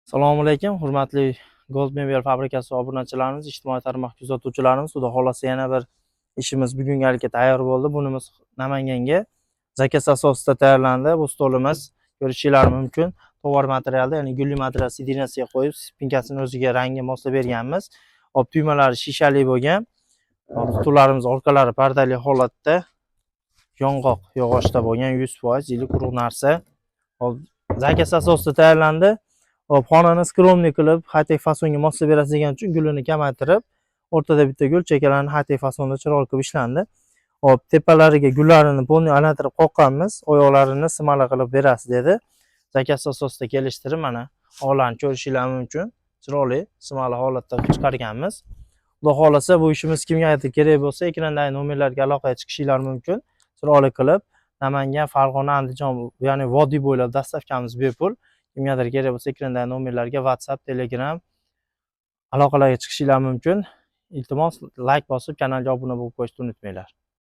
Assalomu alaykum, hurmatli Gold Media fabrikasi obunachilarimiz, ijtimoiy tarmoq kuzatuvchilarimiz. Xudo xolasa yana bir ishimiz bugungalikka tayyor bo'ldi. Bunimiz Namanganga zakaz asosida tayyorlandi. Bu stolimiz ko'rishingiz mumkin. Tovar materialda, ya'ni gulli material sidinasiga qo'yib, spinkasini o'ziga rangi moslab berganmiz. Hop, tugmalari shishali bo'lgan. Hop, stullarimiz orqalari pardali holatda, yong'oq yog'ochda bo'lgan, 100% yili quruq narsa. Hop, zakaz asosida tayyorlandi. Hop, xonani skromniy qilib, high-tech fasonga moslab berasiz degan uchun gulini kamaytirib, o'rtada bitta gul chekalarini high-tech fasonda chiroyli qilib ishlandi. Hop, tepalariga gullarini polni aylantirib qoqqanmiz, oyoqlarini simala qilib berasiz dedi. Zakaz asosida kelishtirib, mana olarni ko'rishingiz mumkin. Chiroyli simala holatda chiqarganmiz. Xudo xolasa bu ishimiz kimgadir kerak bo'lsa, ekrandagi nomerlarga aloqaga chiqishingiz mumkin. Chiroyli qilib Namangan, Farg'ona, Andijon, ya'ni vodiy bo'ylab dastavkamiz bepul. Kimgadir kerak bo'lsa, ekrandagi nomerlarga WhatsApp, Telegram aloqalarga chiqishingiz mumkin. Iltimos, like bosib, kanalga obuna bo'lib qo'yishni unutmanglar.